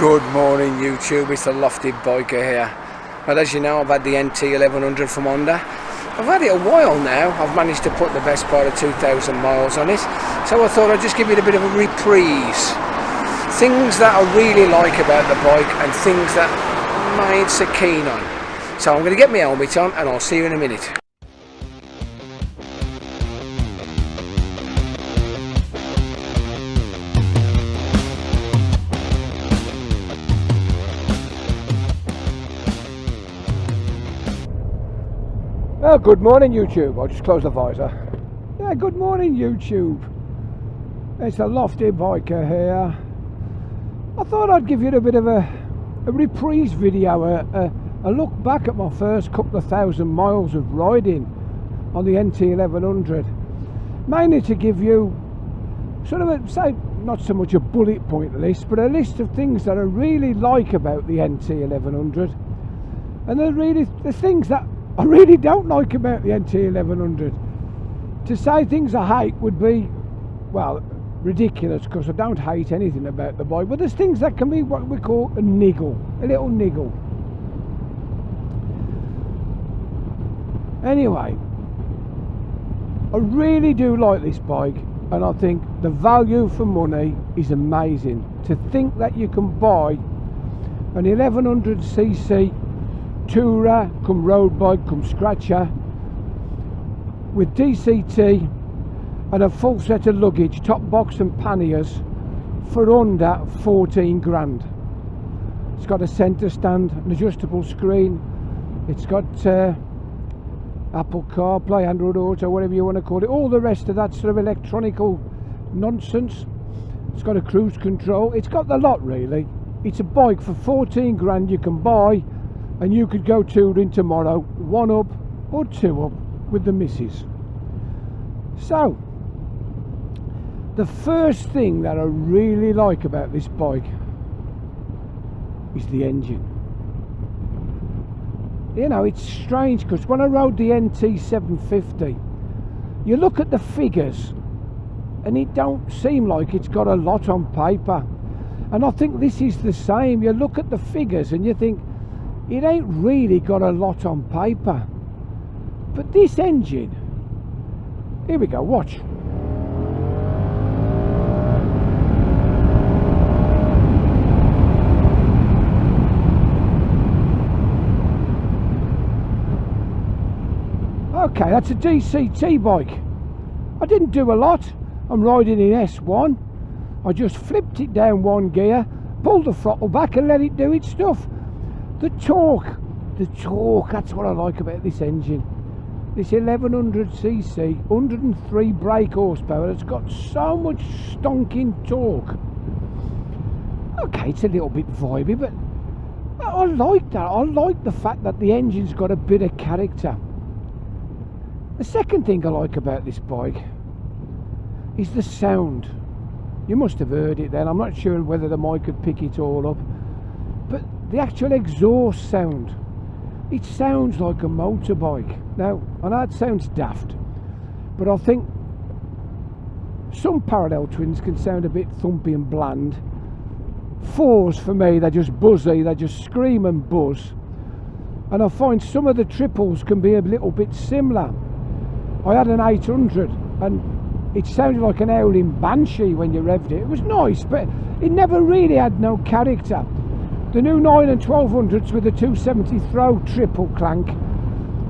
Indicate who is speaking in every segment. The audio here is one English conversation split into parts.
Speaker 1: Good morning YouTube, it's the Lofty Biker here. Well, as you know, I've had the NT1100 from Honda. I've had it a while now. I've managed to put the best part of 2,000 miles on it. So I thought I'd just give it a bit of a reprise. Things that I really like about the bike and things that I ain't so keen on. So I'm going to get my helmet on and I'll see you in a minute.
Speaker 2: Oh, good morning YouTube. I'll just close the visor. Yeah, good morning YouTube. It's the Lofty Biker here. I thought I'd give you a bit of a reprise video, a look back at my first couple of thousand miles of riding on the NT1100. Mainly to give you sort of a, say, not so much a bullet point list, but a list of things that I really like about the NT1100. And the things that I really don't like about the NT1100. To say things I hate would be, well, ridiculous, because I don't hate anything about the bike, but there's things that can be what we call a niggle, a little niggle. Anyway, I really do like this bike, and I think the value for money is amazing. To think that you can buy an 1100cc tourer, come road bike, come scratcher, with DCT and a full set of luggage, top box and panniers, for under 14 grand. It's got a centre stand, an adjustable screen, it's got Apple CarPlay, Android Auto, whatever you want to call it, all the rest of that sort of electronical nonsense. It's got a cruise control, it's got the lot really. It's a bike for 14 grand you can buy, and you could go touring tomorrow, one up or two up with the missus. So, the first thing that I really like about this bike is the engine. You know, it's strange because when I rode the NT750, you look at the figures and it don't seem like it's got a lot on paper. And I think this is the same. You look at the figures and you think, it ain't really got a lot on paper. But this engine, here we go, watch. Okay, that's a DCT bike. I didn't do a lot. I'm riding in S1. I just flipped it down one gear, pulled the throttle back and let it do its stuff. The torque, that's what I like about this engine. This 1100cc, 103 brake horsepower, it's got so much stonking torque. Okay, it's a little bit vibey, but I like that. I like the fact that the engine's got a bit of character. The second thing I like about this bike is the sound. You must have heard it then. I'm not sure whether the mic could pick it all up, but the actual exhaust sound, it sounds like a motorbike. Now, I know it sounds daft, but I think some parallel twins can sound a bit thumpy and bland. Fours, for me, they're just buzzy, they just scream and buzz. And I find some of the triples can be a little bit similar. I had an 800 and it sounded like an howling banshee when you revved it. It was nice, but it never really had no character. The new 9 and 1200s with the 270 throw triple clank,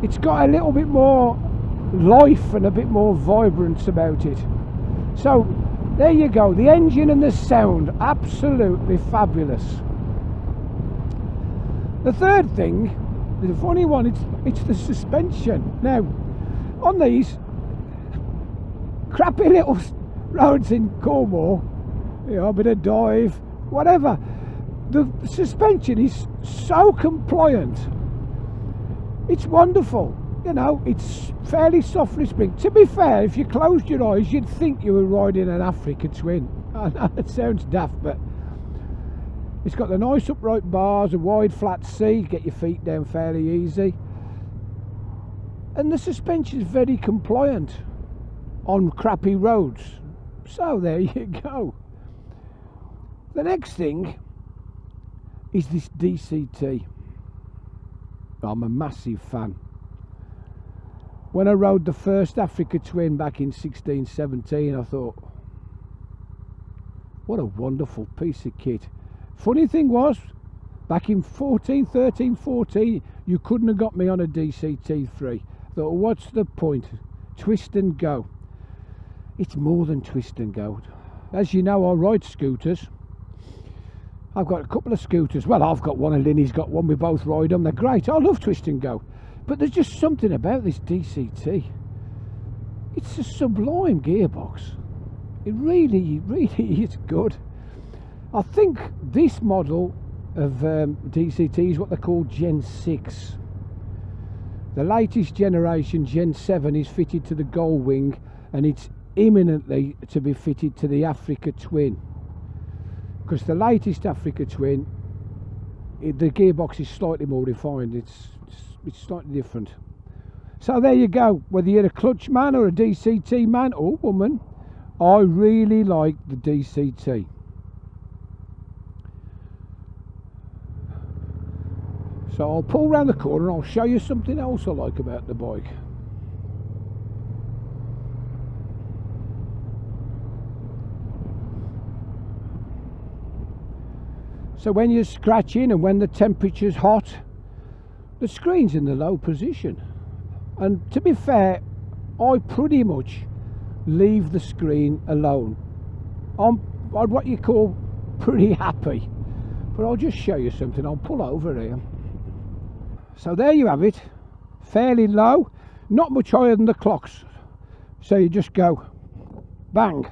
Speaker 2: it's got a little bit more life and a bit more vibrance about it. So there you go, the engine and the sound, absolutely fabulous. The third thing, the funny one, it's the suspension. Now, on these crappy little roads in Cornwall, you know, a bit of dive, whatever, the suspension is so compliant. It's wonderful. You know, it's fairly softly spring. To be fair, if you closed your eyes, you'd think you were riding an Africa Twin. I know it sounds daft, but it's got the nice upright bars, a wide flat seat, get your feet down fairly easy. And the suspension is very compliant on crappy roads. So there you go. The next thing is this DCT. I'm a massive fan. When I rode the first Africa Twin back in 16-17, I thought, what a wonderful piece of kit. Funny thing was, back in 13-14, you couldn't have got me on a DCT3. I thought, what's the point? Twist and go. It's more than twist and go. As you know, I ride scooters. I've got a couple of scooters. Well, I've got one and Linny's got one. We both ride them. They're great. I love twist and go. But there's just something about this DCT. It's a sublime gearbox. It really, really is good. I think this model of DCT is what they call Gen 6. The latest generation, Gen 7, is fitted to the Gull Wing, and it's imminently to be fitted to the Africa Twin. Because the latest Africa Twin, the gearbox is slightly more refined. It's slightly different. So there you go. Whether you're a clutch man or a DCT man or woman, I really like the DCT. So I'll pull round the corner and I'll show you something else I like about the bike. So when you're scratching and when the temperature's hot, the screen's in the low position. And to be fair, I pretty much leave the screen alone. I'm what you call pretty happy. But I'll just show you something. I'll pull over here. So there you have it. Fairly low, not much higher than the clocks. So you just go bang.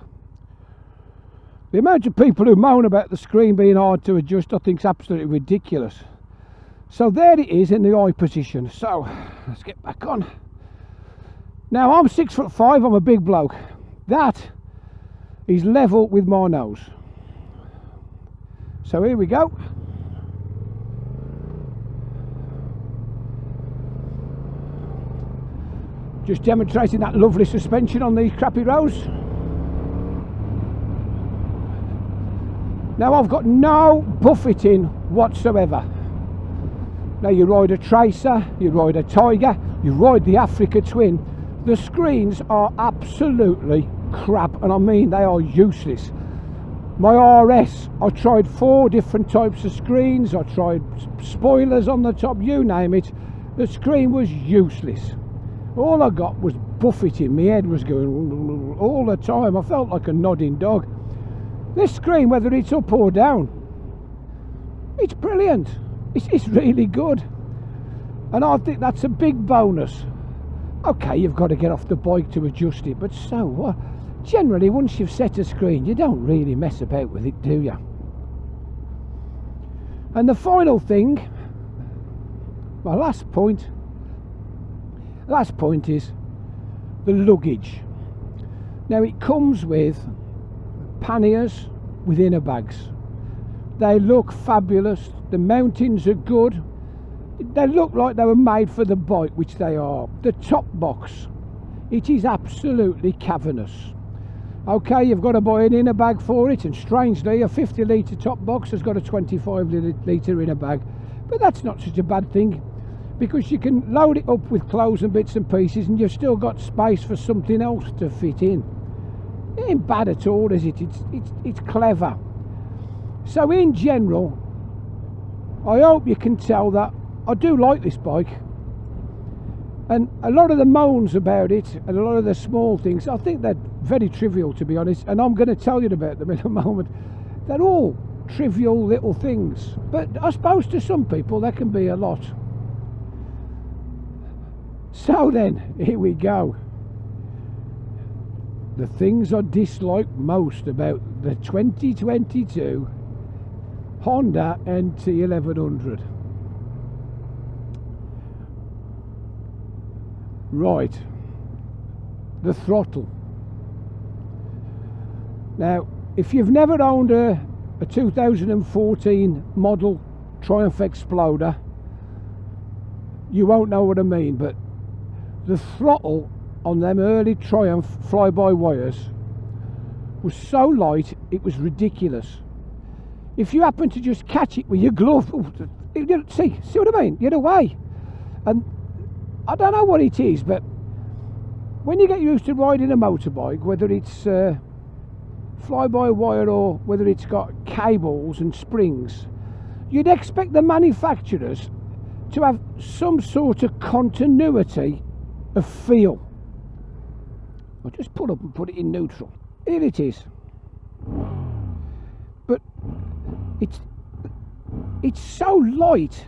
Speaker 2: The amount of people who moan about the screen being hard to adjust, I think is absolutely ridiculous. So there it is in the eye position. So let's get back on. Now I'm 6'5", I'm a big bloke. That is level with my nose. So here we go. Just demonstrating that lovely suspension on these crappy roads. Now I've got no buffeting whatsoever. Now you ride a Tracer, you ride a Tiger, you ride the Africa Twin. The screens are absolutely crap, and I mean they are useless. My RS, I tried 4 different types of screens, I tried spoilers on the top, you name it. The screen was useless. All I got was buffeting, my head was going all the time. I felt like a nodding dog. This screen, whether it's up or down, it's brilliant. It's really good. And I think that's a big bonus. Okay, you've got to get off the bike to adjust it, but so what? Generally, once you've set a screen, you don't really mess about with it, do you? And the final thing, my last point is the luggage. Now it comes with panniers with inner bags. They look fabulous. The mountings are good. They look like they were made for the bike, which they are. The top box, it is absolutely cavernous. Okay, you've got to buy an inner bag for it, and strangely a 50 litre top box has got a 25 litre inner bag, but that's not such a bad thing, because you can load it up with clothes and bits and pieces and you've still got space for something else to fit in. It ain't bad at all, is it? It's clever. So in general, I hope you can tell that I do like this bike, and a lot of the moans about it and a lot of the small things, I think they're very trivial, to be honest, and I'm going to tell you about them in a moment. They're all trivial little things, but I suppose to some people there can be a lot. So then, here we go. The things I dislike most about the 2022 Honda NT1100. Right, the throttle. Now, if you've never owned a 2014 model Triumph Exploder, you won't know what I mean, but the throttle on them early Triumph fly-by wires was so light it was ridiculous. if you happen to just catch it with your glove, see what I mean? You're away. And I don't know what it is, but when you get used to riding a motorbike, whether it's fly-by-wire or whether it's got cables and springs, you'd expect the manufacturers to have some sort of continuity of feel. I'll just pull up and put it in neutral. Here it is. But it's so light.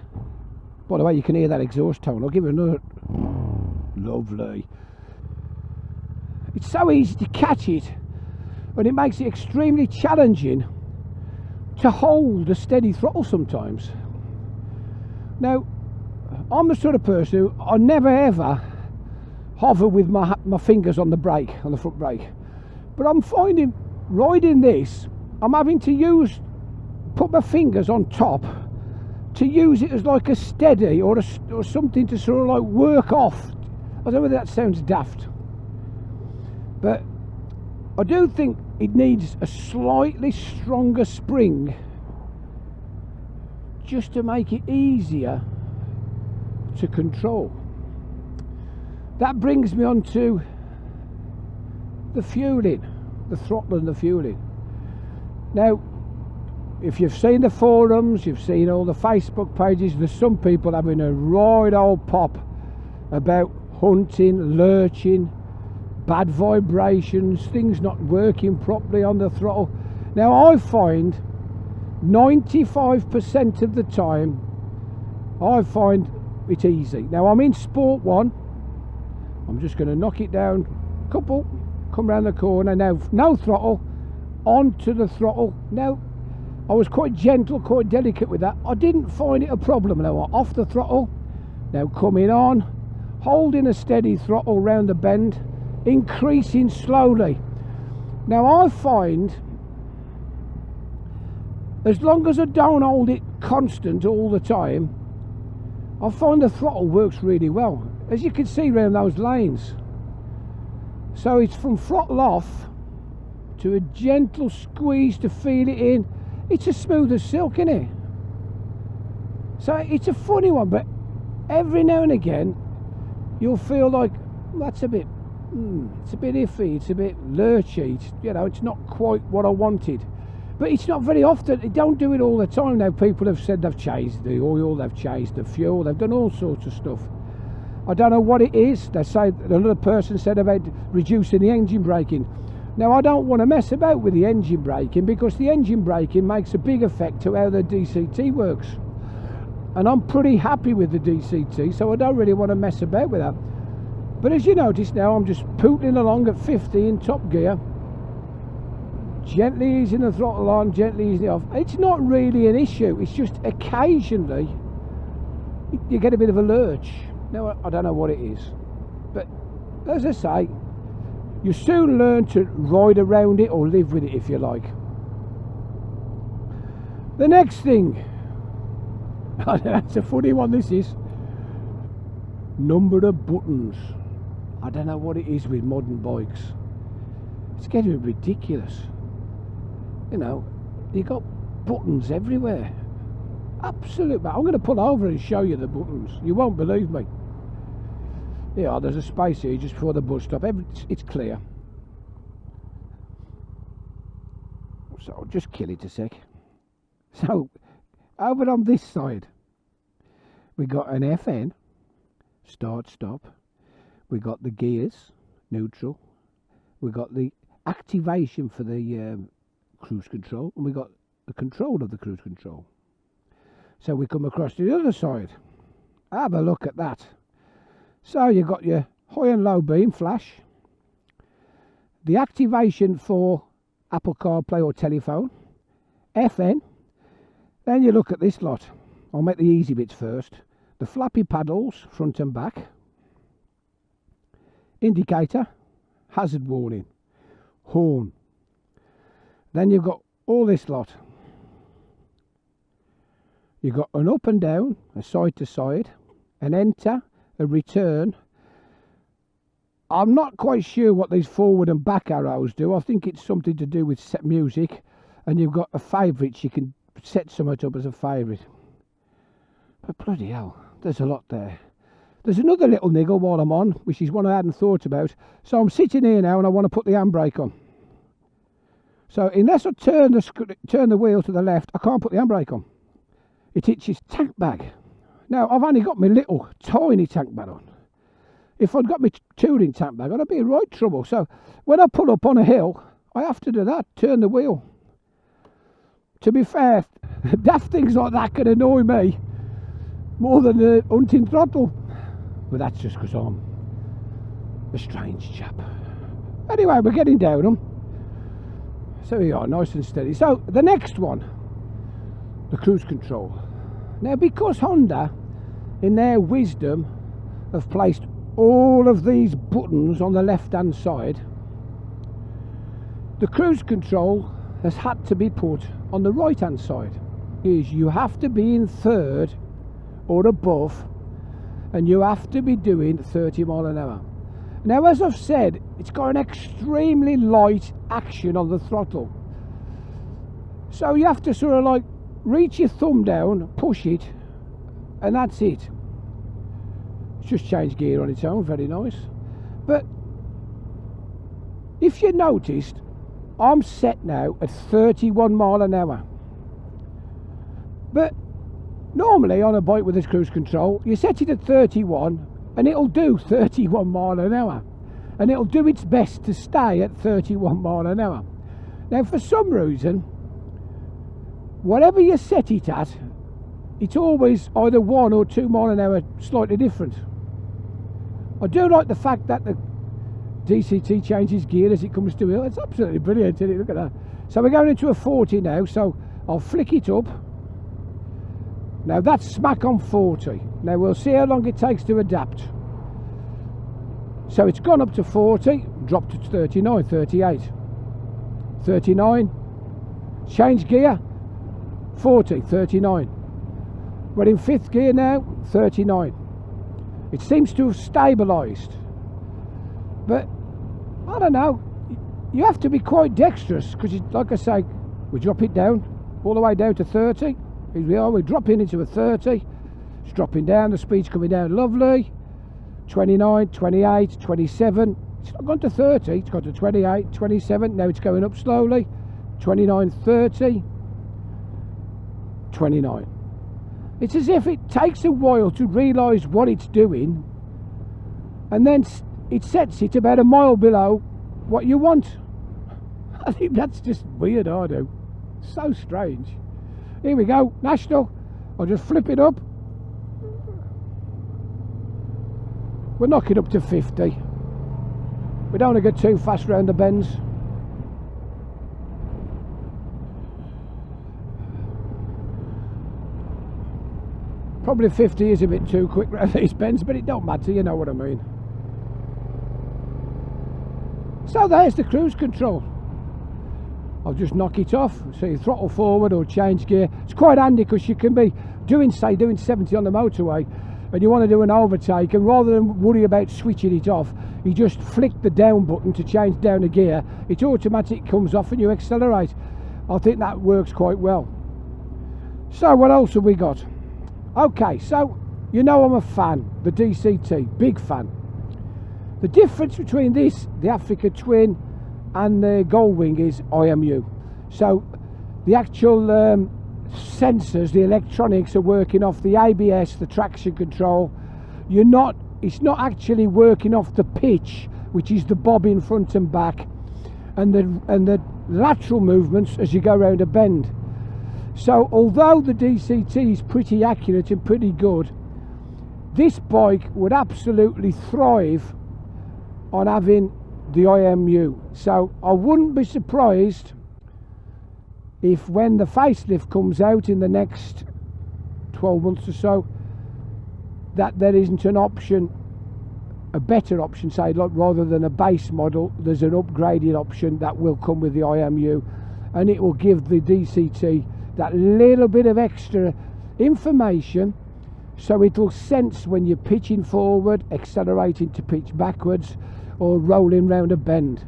Speaker 2: By the way, you can hear that exhaust tone. I'll give it another. Lovely. It's so easy to catch it, and it makes it extremely challenging to hold a steady throttle sometimes. Now, I'm the sort of person who I never ever hover with my fingers on the brake, on the front brake. But I'm finding riding this, I'm having to put my fingers on top to use it as like a steady or something to sort of like work off. I don't know whether that sounds daft, but I do think it needs a slightly stronger spring just to make it easier to control. That brings me on to the fueling, the throttle and the fueling. Now, if you've seen the forums, you've seen all the Facebook pages, there's some people having a right old pop about hunting, lurching, bad vibrations, things not working properly on the throttle. Now, I find 95% of the time, I find it easy. Now, I'm in Sport 1. I'm just going to knock it down, couple, come round the corner. Now, no throttle, onto the throttle. Now, I was quite gentle, quite delicate with that. I didn't find it a problem. Now, off the throttle, now coming on, holding a steady throttle round the bend, increasing slowly. Now, I find, as long as I don't hold it constant all the time, I find the throttle works really well, as you can see around those lanes. So it's from throttle off to a gentle squeeze to feel it in. It's as smooth as silk, isn't it? So it's a funny one, but every now and again you'll feel like that's a bit it's a bit iffy, it's a bit lurchy, it's not quite what I wanted. But it's not very often. They don't do it all the time. Now, people have said they've changed the oil, they've changed the fuel, they've done all sorts of stuff. I don't know what it is. They say, another person said about reducing the engine braking. Now, I don't want to mess about with the engine braking, because the engine braking makes a big effect to how the DCT works. And I'm pretty happy with the DCT, so I don't really want to mess about with that. But as you notice now, I'm just pootling along at 50 in top gear, gently easing the throttle on, gently easing it off. It's not really an issue. It's just occasionally you get a bit of a lurch. Now, I don't know what it is, but as I say, you soon learn to ride around it or live with it, if you like. The next thing, that's a funny one, this is. Number of buttons. I don't know what it is with modern bikes. It's getting ridiculous. You got buttons everywhere. Absolutely. I'm going to pull over and show you the buttons. You won't believe me. Yeah, there's a space here just before the bus stop. It's clear. So I'll just kill it a sec. So, over on this side, we got an FN, start, stop. We got the gears, neutral. We got the activation for the cruise control, and we got the control of the cruise control. So we come across to the other side. Have a look at that. So you've got your high and low beam flash, the activation for Apple CarPlay or telephone, FN. Then you look at this lot. I'll make the easy bits first. The flappy paddles, front and back, indicator, hazard warning, horn. Then you've got all this lot. You've got an up and down, a side to side, an enter, a return. I'm not quite sure what these forward and back arrows do. I think it's something to do with set music. And you've got a favourites you can set something up as a favourite. But bloody hell, there's a lot there. There's another little niggle while I'm on, which is one I hadn't thought about. So I'm sitting here now and I want to put the handbrake on. So unless I turn the wheel to the left, I can't put the handbrake on. It itches tank bag. Now I've only got my little tiny tank bag on. If I'd got my touring tank bag on, I'd be in right trouble. So when I pull up on a hill, I have to do that, turn the wheel. To be fair, daft things like that can annoy me more than the hunting throttle. But that's just because I'm a strange chap. Anyway, we're getting down them. So we are, nice and steady. So the next one, the cruise control. Now because Honda, in their wisdom, have placed all of these buttons on the left hand side, the cruise control has had to be put on the right hand side. Is you have to be in third or above, and you have to be doing 30 mile an hour. Now as I've said, it's got an extremely light action on the throttle, so you have to sort of like reach your thumb down, push it, and that's it. It's just change gear on its own, very nice. But if you noticed, I'm set now at 31 mile an hour. But normally on a bike with this cruise control, you set it at 31 and it'll do 31 mile an hour. And it'll do its best to stay at 31 mile an hour. Now for some reason, whatever you set it at, it's always either 1 or 2 mile an hour slightly different. I do like the fact that the DCT changes gear as it comes to hill. It's absolutely brilliant, isn't it? Look at that. So we're going into a 40 now, so I'll flick it up. Now that's smack on 40. Now we'll see how long it takes to adapt. So it's gone up to 40, dropped to 39, 38, 39, change gear, 40, 39. We're in 5th gear now, 39. It seems to have stabilised. But I don't know, you have to be quite dexterous, because like I say, we drop it down all the way down to 30. Here we are, we're dropping into a 30. It's dropping down, the speed's coming down lovely. 29, 28, 27. It's not gone to 30, it's gone to 28, 27. Now it's going up slowly. 29, 30, 29. It's as if it takes a while to realise what it's doing, and then it sets it about a mile below what you want. I think that's just weird, I do. So strange. Here we go, national. I'll just flip it up. We're knocking up to 50. We don't want to get too fast round the bends. Probably 50 is a bit too quick round these bends, but it don't matter, you know what I mean. So there's the cruise control. I'll just knock it off, so you throttle forward or change gear. It's quite handy because you can be doing 70 on the motorway and you want to do an overtake, and rather than worry about switching it off, you just flick the down button to change down a gear. It automatically comes off and you accelerate. I think that works quite well. So what else have we got? Okay, so you know I'm a fan, the DCT, big fan. The difference between this, the Africa Twin, and the Goldwing is IMU. So the actual sensors, the electronics are working off the ABS, the traction control. It's not actually working off the pitch, which is the bobbin front and back, and the lateral movements as you go around a bend. So although the DCT is pretty accurate and pretty good, this bike would absolutely thrive on having the IMU. So I wouldn't be surprised if when the facelift comes out in the next 12 months or so, that there isn't an option, a better option, say, like, rather than a base model, there's an upgraded option that will come with the IMU, and it will give the DCT that little bit of extra information, so it'll sense when you're pitching forward, accelerating to pitch backwards, or rolling round a bend.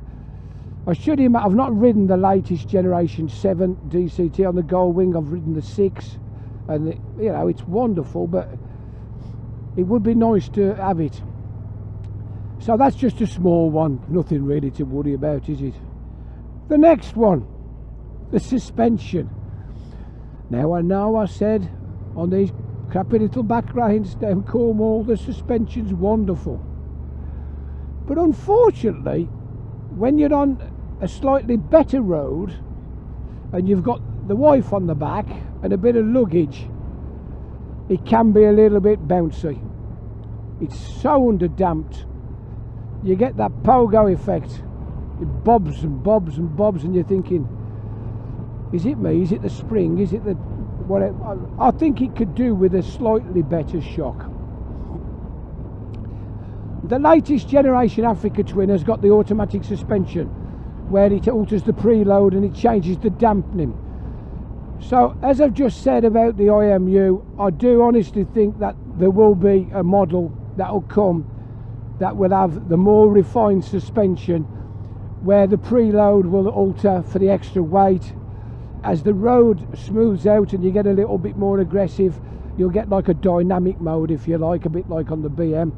Speaker 2: I should admit I've not ridden the latest generation 7 DCT on the Gold Wing. I've ridden the 6, and you know, it's wonderful, but it would be nice to have it. So that's just a small one, nothing really to worry about, is it? The next one, the suspension. Now I know I said on these crappy little back ranges down Cornwall the suspension's wonderful, but unfortunately when you're on a slightly better road and you've got the wife on the back and a bit of luggage, it can be a little bit bouncy. It's so underdamped, you get that pogo effect. It bobs and bobs and bobs, and you're thinking, is it me, is it the spring, is it the whatever? I think it could do with a slightly better shock. The latest generation Africa Twin has got the automatic suspension where it alters the preload and it changes the dampening. So as I've just said about the IMU, I do honestly think that there will be a model that will come that will have the more refined suspension where the preload will alter for the extra weight. As the road smooths out and you get a little bit more aggressive, you'll get like a dynamic mode, if you like, a bit like on the BM,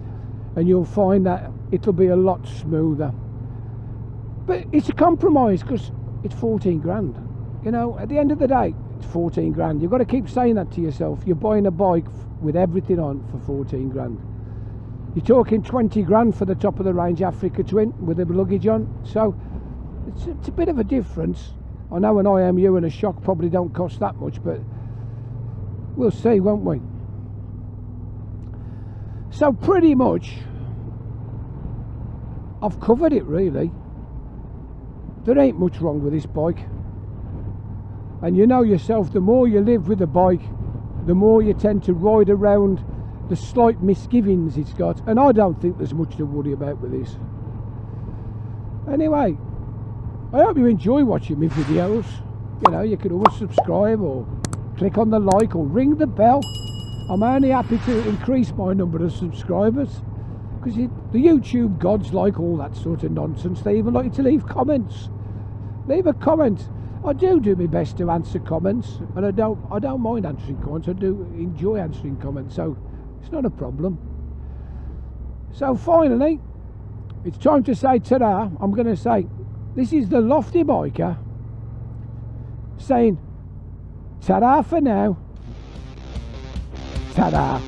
Speaker 2: and you'll find that it'll be a lot smoother. But it's a compromise because it's 14 grand. You know, at the end of the day, it's 14 grand. You've got to keep saying that to yourself. You're buying a bike with everything on for 14 grand. You're talking 20 grand for the top of the range Africa Twin with the luggage on. So it's a bit of a difference. I know an IMU and a shock probably don't cost that much, but we'll see, won't we? So pretty much I've covered it really. There ain't much wrong with this bike, and you know yourself, the more you live with a bike, the more you tend to ride around the slight misgivings it's got, and I don't think there's much to worry about with this. Anyway, I hope you enjoy watching my videos. You know, you can always subscribe or click on the like or ring the bell. I'm only happy to increase my number of subscribers because the YouTube gods like all that sort of nonsense. They even like you to leave comments. Leave a comment. I do my best to answer comments, and I don't mind answering comments. I do enjoy answering comments, so it's not a problem. So finally, it's time to say ta-da. I'm going to say, this is the Lofty Biker saying ta-da for now. Ta-da.